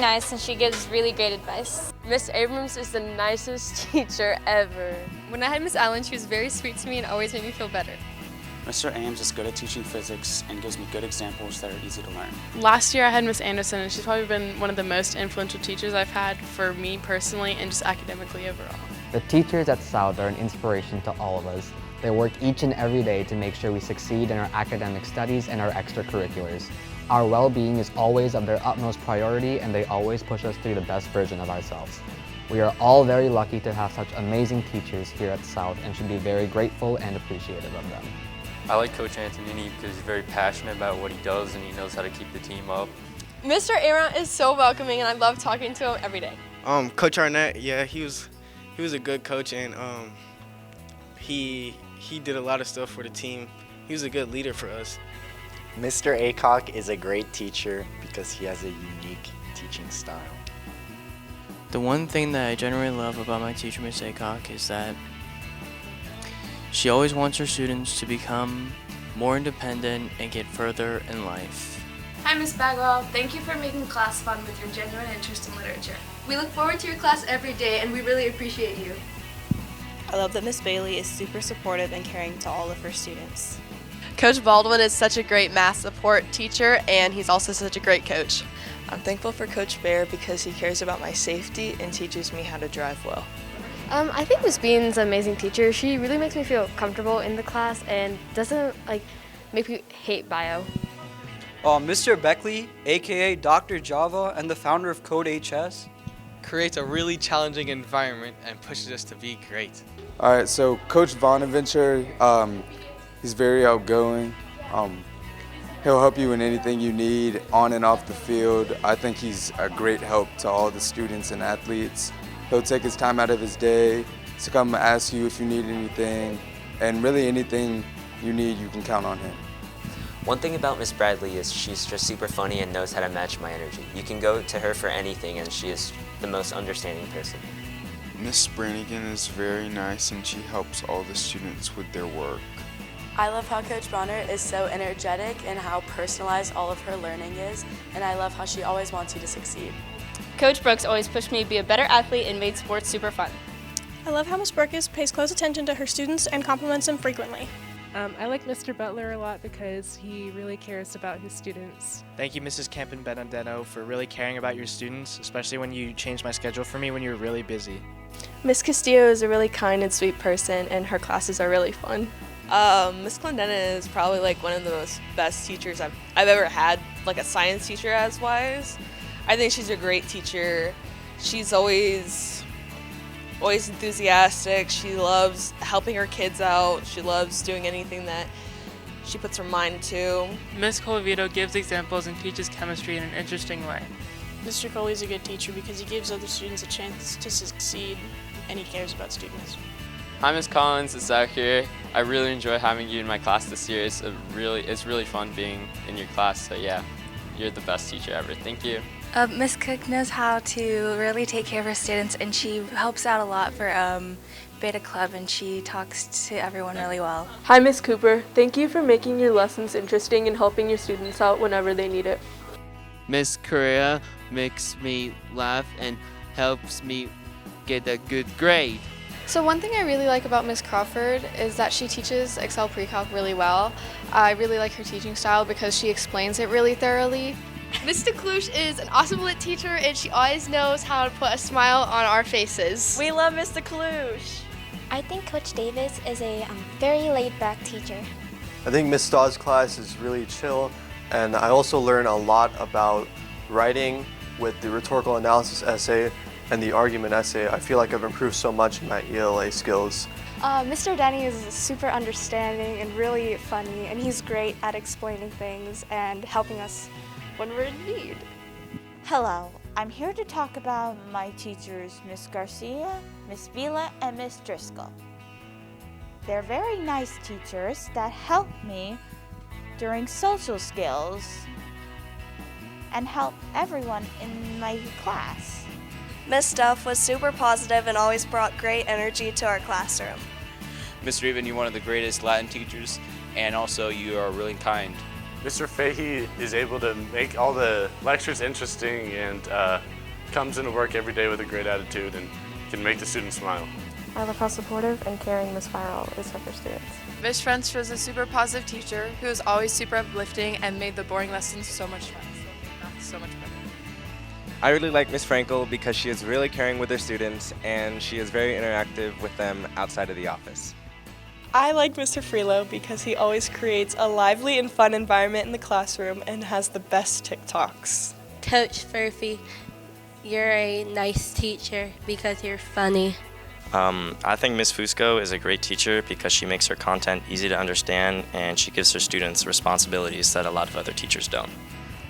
nice and she gives really great advice. Miss Abrams is the nicest teacher ever. When I had Miss Allen, she was very sweet to me and always made me feel better. Mr. Ames is good at teaching physics and gives me good examples that are easy to learn. Last year I had Miss Anderson, and she's probably been one of the most influential teachers I've had for me personally and just academically overall. The teachers at South are an inspiration to all of us. They work each and every day to make sure we succeed in our academic studies and our extracurriculars. Our well-being is always of their utmost priority, and they always push us to be the best version of ourselves. We are all very lucky to have such amazing teachers here at South and should be very grateful and appreciative of them. I like Coach Antonini because he's very passionate about what he does and he knows how to keep the team up. Mr. Aaron is so welcoming and I love talking to him every day. Coach Arnett, yeah, he was a good coach, and he did a lot of stuff for the team. He was a good leader for us. Mr. Aycock is a great teacher because he has a unique teaching style. The one thing that I generally love about my teacher, Miss Aycock, is that she always wants her students to become more independent and get further in life. Hi, Miss Bagwell. Thank you for making class fun with your genuine interest in literature. We look forward to your class every day, and we really appreciate you. I love that Miss Bailey is super supportive and caring to all of her students. Coach Baldwin is such a great math support teacher, and he's also such a great coach. I'm thankful for Coach Bear because he cares about my safety and teaches me how to drive well. I think Miss Bean's an amazing teacher. She really makes me feel comfortable in the class and doesn't make me hate bio. Mr. Beckley, aka Dr. Java and the founder of CodeHS, creates a really challenging environment and pushes us to be great. All right, so Coach Bonaventure, he's very outgoing. He'll help you in anything you need on and off the field. I think he's a great help to all the students and athletes. He'll take his time out of his day to come ask you if you need anything, and really anything you need, you can count on him. One thing about Miss Bradley is she's just super funny and knows how to match my energy. You can go to her for anything and she is the most understanding person. Miss Brannigan is very nice and she helps all the students with their work. I love how Coach Bonner is so energetic and how personalized all of her learning is, and I love how she always wants you to succeed. Coach Brooks always pushed me to be a better athlete and made sports super fun. I love how Miss Burkus pays close attention to her students and compliments them frequently. I like Mr. Butler a lot because he really cares about his students. Thank you, Mrs. Campen Benedetto, for really caring about your students, especially when you changed my schedule for me when you were really busy. Miss Castillo is a really kind and sweet person, and her classes are really fun. Miss Clendena is probably one of the best teachers I've ever had, a science teacher wise. I think she's a great teacher. She's always enthusiastic. She loves helping her kids out. She loves doing anything that she puts her mind to. Miss Colavito gives examples and teaches chemistry in an interesting way. Mr. Coley's a good teacher because he gives other students a chance to succeed, and he cares about students. Hi, Miss Collins, it's Zach here. I really enjoy having you in my class this year. It's really fun being in your class, so yeah, you're the best teacher ever. Thank you. Miss Cook knows how to really take care of her students, and she helps out a lot for Beta Club, and she talks to everyone really well. Hi, Miss Cooper. Thank you for making your lessons interesting and helping your students out whenever they need it. Miss Correa makes me laugh and helps me get a good grade. So one thing I really like about Miss Crawford is that she teaches Excel Pre-Calc really well. I really like her teaching style because she explains it really thoroughly. Miss DeCluche is an awesome lit teacher, and she always knows how to put a smile on our faces. We love Miss DeCluche. I think Coach Davis is a very laid-back teacher. I think Miss Staw's class is really chill, and I also learn a lot about writing with the rhetorical analysis essay and the argument essay. I feel like I've improved so much in my ELA skills. Mr. Denny is super understanding and really funny, and he's great at explaining things and helping us when we're in need. Hello, I'm here to talk about my teachers, Miss Garcia, Miss Vila, and Miss Driscoll. They're very nice teachers that help me during social skills and help everyone in my class. Miss Duff was super positive and always brought great energy to our classroom. Miss Raven, you're one of the greatest Latin teachers, and also you are really kind. Mr. Fahey is able to make all the lectures interesting and comes into work every day with a great attitude and can make the students smile. I love how supportive and caring Ms. Farrell is of her students. Ms. French was a super positive teacher who was always super uplifting and made the boring lessons so much fun. So much better. I really like Ms. Frankel because she is really caring with her students and she is very interactive with them outside of the office. I like Mr. Freelo because he always creates a lively and fun environment in the classroom and has the best TikToks. Coach Furphy, you're a nice teacher because you're funny. I think Ms. Fusco is a great teacher because she makes her content easy to understand and she gives her students responsibilities that a lot of other teachers don't.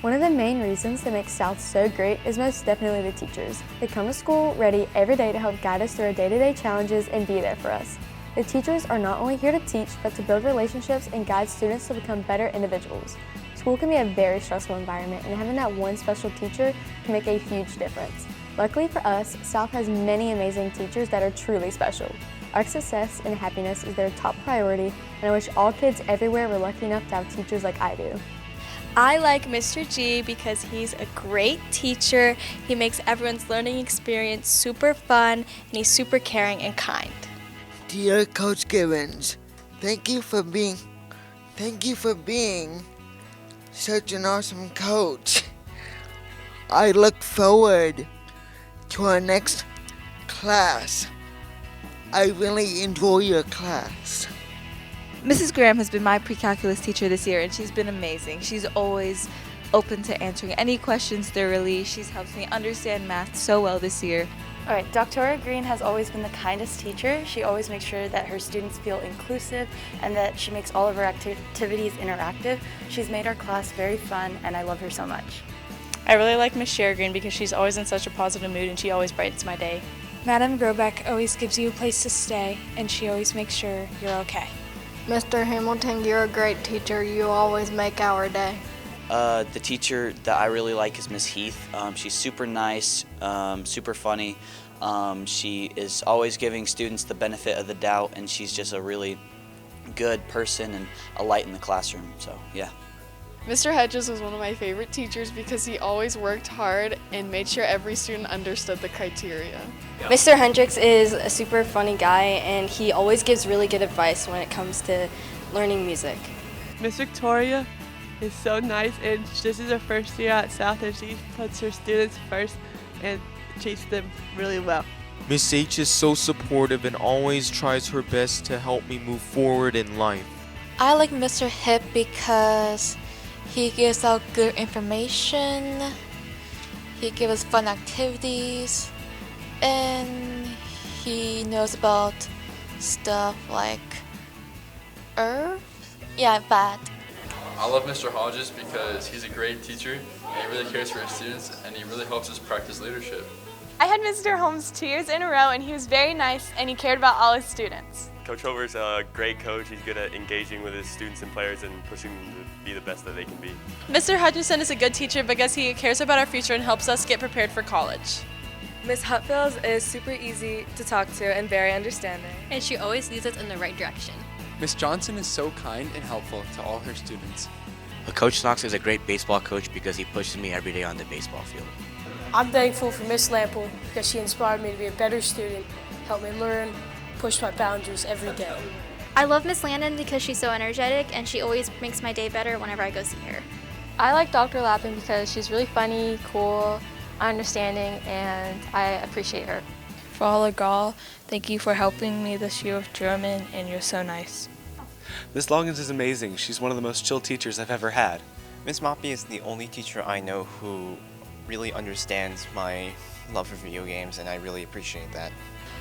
One of the main reasons that makes South so great is most definitely the teachers. They come to school ready every day to help guide us through our day-to-day challenges and be there for us. The teachers are not only here to teach, but to build relationships and guide students to become better individuals. School can be a very stressful environment, and having that one special teacher can make a huge difference. Luckily for us, South has many amazing teachers that are truly special. Our success and happiness is their top priority, and I wish all kids everywhere were lucky enough to have teachers like I do. I like Mr. G because he's a great teacher. He makes everyone's learning experience super fun, and he's super caring and kind. Dear Coach Gibbons, thank you for being such an awesome coach. I look forward to our next class. I really enjoy your class. Mrs. Graham has been my pre-calculus teacher this year, and she's been amazing. She's always open to answering any questions thoroughly. She's helped me understand math so well this year. All right, Dr. Green has always been the kindest teacher. She always makes sure that her students feel inclusive and that she makes all of her activities interactive. She's made our class very fun, and I love her so much. I really like Miss Shergreen because she's always in such a positive mood and she always brightens my day. Madam Grobeck always gives you a place to stay, and she always makes sure you're okay. Mr. Hamilton, you're a great teacher. You always make our day. The teacher that I really like is Miss Heath. She's super nice, super funny. She is always giving students the benefit of the doubt, and she's just a really good person and a light in the classroom, so yeah. Mr. Hedges was one of my favorite teachers because he always worked hard and made sure every student understood the criteria. Mr. Hendricks is a super funny guy, and he always gives really good advice when it comes to learning music. Miss Victoria is so nice, and this is her first year at South, and she puts her students first and treats them really well. Miss H is so supportive and always tries her best to help me move forward in life. I like Mr. Hip because he gives out good information, he gives us fun activities, and he knows about stuff like Earth. Yeah, that. I love Mr. Hodges because he's a great teacher, and he really cares for his students, and he really helps us practice leadership. I had Mr. Holmes 2 years in a row, and he was very nice, and he cared about all his students. Coach Hover's a great coach. He's good at engaging with his students and players and pushing them to be the best that they can be. Mr. Hutchinson is a good teacher because he cares about our future and helps us get prepared for college. Miss Hutfields is super easy to talk to and very understanding. And she always leads us in the right direction. Miss Johnson is so kind and helpful to all her students. Coach Knox is a great baseball coach because he pushes me every day on the baseball field. I'm thankful for Miss Lample because she inspired me to be a better student, helped me learn, push my boundaries every day. I love Miss Landon because she's so energetic and she always makes my day better whenever I go see her. I like Dr. Lappin because she's really funny, cool, understanding, and I appreciate her. Frau Gall, thank you for helping me this year with German, and you're so nice. Miss Loggins is amazing. She's one of the most chill teachers I've ever had. Miss Moppy is the only teacher I know who really understands my love for video games, and I really appreciate that.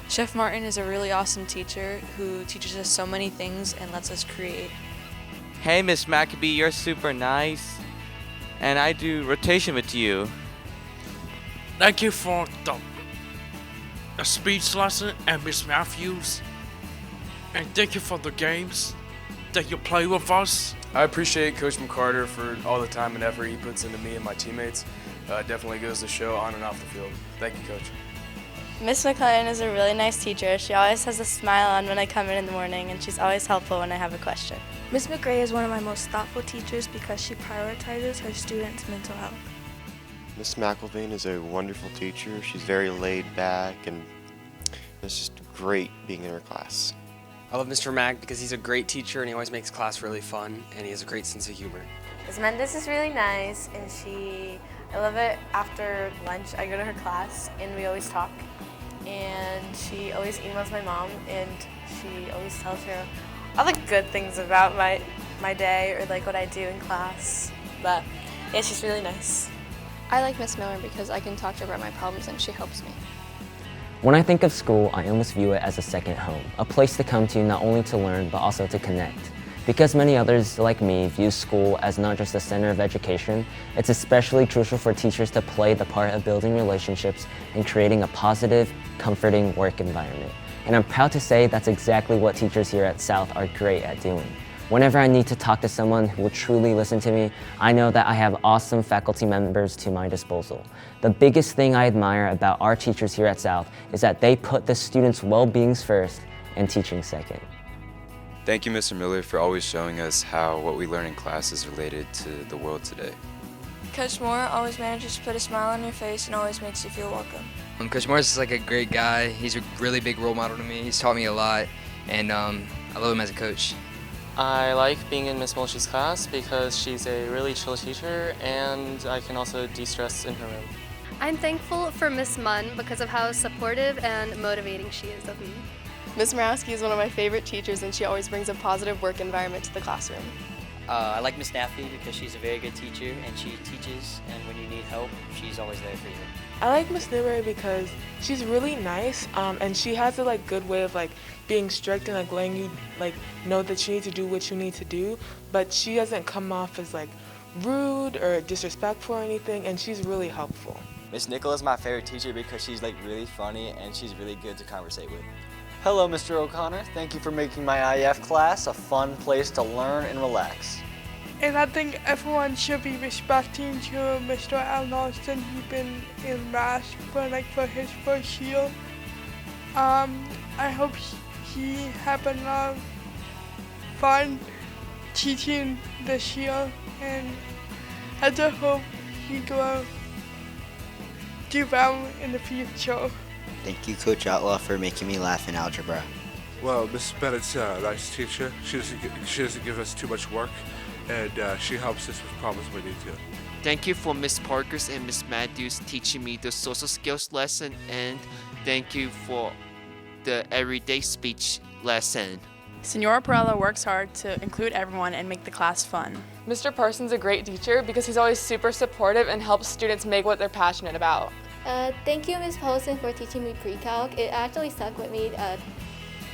Chef Martin is a really awesome teacher who teaches us so many things and lets us create. Hey, Miss Maccabee, you're super nice, and I do rotation with you. Thank you for the speech lesson and Miss Matthews, and thank you for the games that you play with us. I appreciate Coach McCarter for all the time and effort he puts into me and my teammates. Definitely goes to show on and off the field. Thank you, Coach. Miss McClellan is a really nice teacher. She always has a smile on when I come in the morning, and she's always helpful when I have a question. Miss McRae is one of my most thoughtful teachers because she prioritizes her students' mental health. Miss McIlvain is a wonderful teacher. She's very laid back, and it's just great being in her class. I love Mr. Mack because he's a great teacher and he always makes class really fun, and he has a great sense of humor. Ms. Mendes is really nice, and I love it after lunch. I go to her class and we always talk, and she always emails my mom, and she always tells her all the good things about my day or like what I do in class. But yeah, she's really nice. I like Miss Miller because I can talk to her about my problems and she helps me. When I think of school, I almost view it as a second home, a place to come to not only to learn, but also to connect. Because many others, like me, view school as not just a center of education, it's especially crucial for teachers to play the part of building relationships and creating a positive, comforting work environment. And I'm proud to say that's exactly what teachers here at South are great at doing. Whenever I need to talk to someone who will truly listen to me, I know that I have awesome faculty members to my disposal. The biggest thing I admire about our teachers here at South is that they put the students' well-beings first and teaching second. Thank you, Mr. Miller, for always showing us how what we learn in class is related to the world today. Coach Moore always manages to put a smile on your face and always makes you feel welcome. Coach Morris is like a great guy. He's a really big role model to me. He's taught me a lot, and I love him as a coach. I like being in Miss Mulchy's class because she's a really chill teacher, and I can also de-stress in her room. I'm thankful for Miss Munn because of how supportive and motivating she is of me. Miss Morawski is one of my favorite teachers, and she always brings a positive work environment to the classroom. I like Miss Naffy because she's a very good teacher and she teaches, and when you need help, she's always there for you. I like Miss Newberry because she's really nice, and she has a good way of being strict and letting you know that you need to do what you need to do, but she doesn't come off as rude or disrespectful or anything, and she's really helpful. Miss Nickel is my favorite teacher because she's really funny and she's really good to conversate with. Hello, Mr. O'Connor. Thank you for making my IF class a fun place to learn and relax. And I think everyone should be respecting to Mr. Al Nelson. He's been in math for his first year. I hope he have a lot of fun teaching this year, and I just hope he will do well in the future. Thank you, Coach Outlaw, for making me laugh in algebra. Well, Miss Bennett's a nice teacher. She doesn't give us too much work, and she helps us with problems we need to. Thank you for Miss Parkers and Miss Matthews teaching me the social skills lesson, and thank you for the everyday speech lesson. Senora Perella works hard to include everyone and make the class fun. Mr. Parsons is a great teacher because he's always super supportive and helps students make what they're passionate about. Thank you, Ms. Paulson, for teaching me pre-calc. It actually stuck with me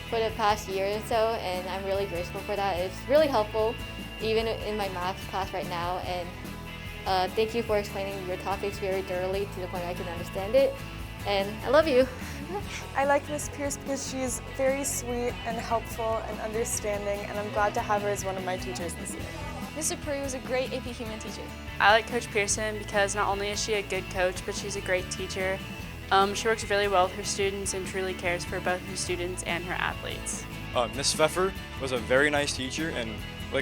for the past year or so, and I'm really grateful for that. It's really helpful, even in my math class right now. And thank you for explaining your topics very thoroughly to the point I can understand it. And I love you. I like Miss Pierce because she's very sweet and helpful and understanding, and I'm glad to have her as one of my teachers this year. Mr. Puri was a great AP Human teacher. I like Coach Pearson because not only is she a good coach, but she's a great teacher. She works really well with her students and truly cares for both her students and her athletes. Miss Pfeffer was a very nice teacher, and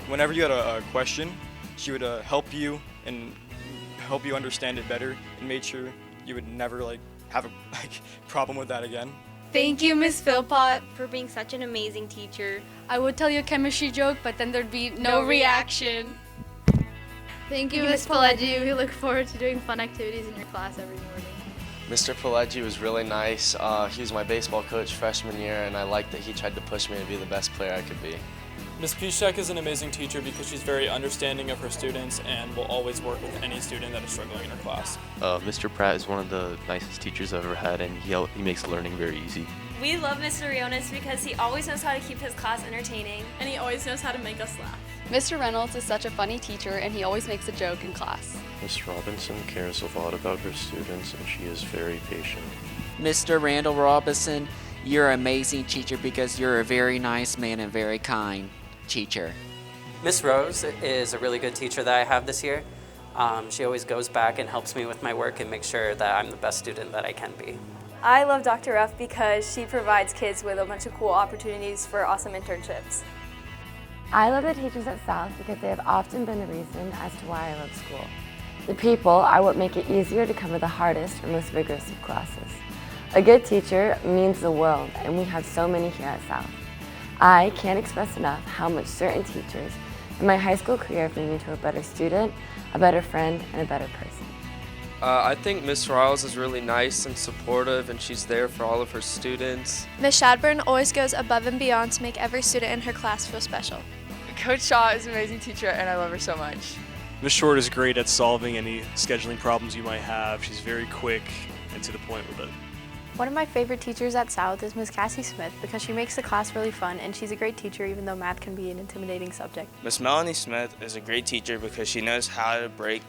whenever you had a question, she would help you and help you understand it better, and made sure you would never have a problem with that again. Thank you, Miss Philpott, for being such an amazing teacher. I would tell you a chemistry joke, but then there'd be no reaction. Thank you, Miss Pelleggi. We look forward to doing fun activities in your class every morning. Mr. Pelleggi was really nice. He was my baseball coach freshman year, and I liked that he tried to push me to be the best player I could be. Ms. Piszczek is an amazing teacher because she's very understanding of her students and will always work with any student that is struggling in her class. Mr. Pratt is one of the nicest teachers I've ever had, and he makes learning very easy. We love Mr. Rionis because he always knows how to keep his class entertaining. And he always knows how to make us laugh. Mr. Reynolds is such a funny teacher, and he always makes a joke in class. Miss Robinson cares a lot about her students, and she is very patient. Mr. Randall Robinson, you're an amazing teacher because you're a very nice man and very kind teacher. Miss Rose is a really good teacher that I have this year. She always goes back and helps me with my work and makes sure that I'm the best student that I can be. I love Dr. Ruff because she provides kids with a bunch of cool opportunities for awesome internships. I love the teachers at South because they have often been the reason as to why I love school. The people are what make it easier to cover the hardest or most vigorous of classes. A good teacher means the world, and we have so many here at South. I can't express enough how much certain teachers in my high school career have made me into a better student, a better friend, and a better person. I think Miss Riles is really nice and supportive, and she's there for all of her students. Miss Shadburn always goes above and beyond to make every student in her class feel special. Coach Shaw is an amazing teacher, and I love her so much. Miss Short is great at solving any scheduling problems you might have. She's very quick and to the point with it. One of my favorite teachers at South is Miss Cassie Smith because she makes the class really fun and she's a great teacher even though math can be an intimidating subject. Miss Melanie Smith is a great teacher because she knows how to break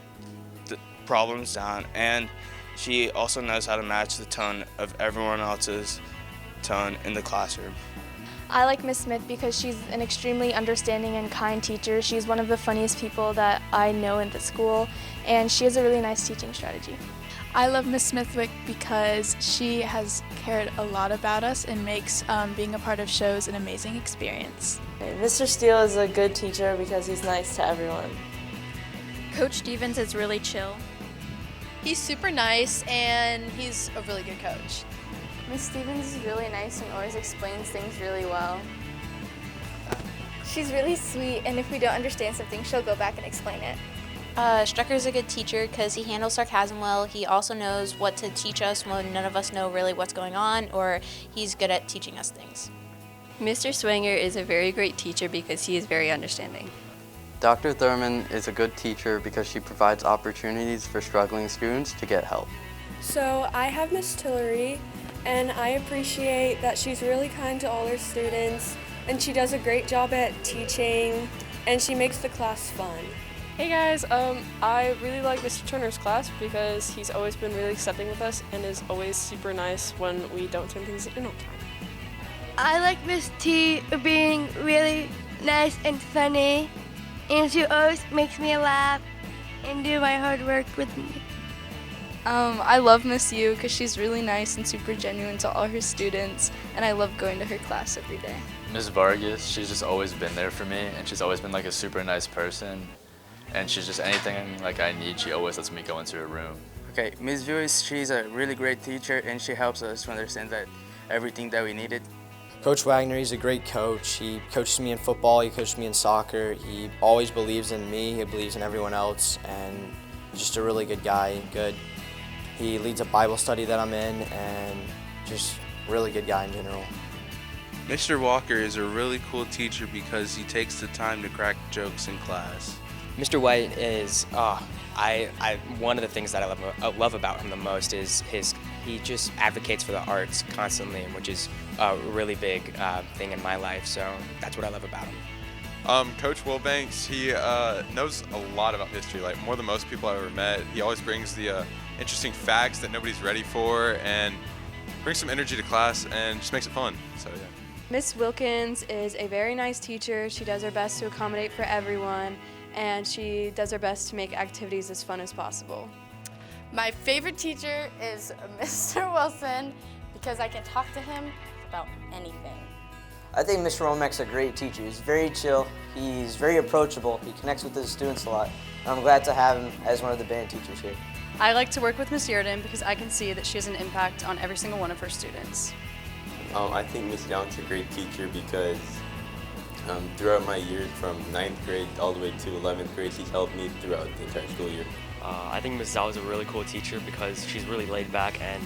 the problems down, and she also knows how to match the tone of everyone else's tone in the classroom. I like Miss Smith because she's an extremely understanding and kind teacher. She's one of the funniest people that I know in the school, and she has a really nice teaching strategy. I love Miss Smithwick because she has cared a lot about us and makes being a part of shows an amazing experience. Mr. Steele is a good teacher because he's nice to everyone. Coach Stevens is really chill. He's super nice and he's a really good coach. Miss Stevens is really nice and always explains things really well. She's really sweet, and if we don't understand something, she'll go back and explain it. Strucker's a good teacher because he handles sarcasm well. He also knows what to teach us when none of us know really what's going on, or he's good at teaching us things. Mr. Swanger is a very great teacher because he is very understanding. Dr. Thurman is a good teacher because she provides opportunities for struggling students to get help. So I have Miss Tillery, and I appreciate that she's really kind to all her students, and she does a great job at teaching, and she makes the class fun. Hey guys, I really like Mr. Turner's class because he's always been really accepting with us and is always super nice when we don't turn things in on time. I like Miss T being really nice and funny, and she always makes me laugh and do my hard work with me. I love Miss U because she's really nice and super genuine to all her students, and I love going to her class every day. Miss Vargas, she's just always been there for me, and she's always been like a super nice person. And she's just anything like I need, she always lets me go into her room. Okay, Ms. Viewis, she's a really great teacher, and she helps us to understand that everything that we needed. Coach Wagner, he's a great coach. He coaches me in football, he coaches me in soccer. He always believes in me, he believes in everyone else, and he's just a really good guy, good. He leads a Bible study that I'm in, and just really good guy in general. Mr. Walker is a really cool teacher because he takes the time to crack jokes in class. Mr. White is, one of the things that I love about him the most is he just advocates for the arts constantly, which is a really big thing in my life, so that's what I love about him. Coach Wilbanks, he knows a lot about history, like more than most people I've ever met. He always brings the interesting facts that nobody's ready for and brings some energy to class and just makes it fun, so yeah. Miss Wilkins is a very nice teacher. She does her best to accommodate for everyone, and she does her best to make activities as fun as possible. My favorite teacher is Mr. Wilson because I can talk to him about anything. I think Mr. Romeck's a great teacher. He's very chill, he's very approachable, he connects with his students a lot, and I'm glad to have him as one of the band teachers here. I like to work with Miss Yerdon because I can see that she has an impact on every single one of her students. I think Miss Young's a great teacher because throughout my years from 9th grade all the way to 11th grade, she's helped me throughout the entire school year. I think Ms. Zhao is a really cool teacher because she's really laid back and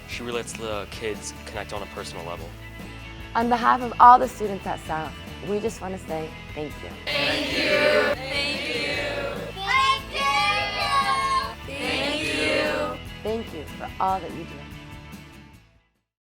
she really lets the kids connect on a personal level. On behalf of all the students at South, we just want to say thank you. Thank you. Thank you. Thank you. Thank you. Thank you for all that you do.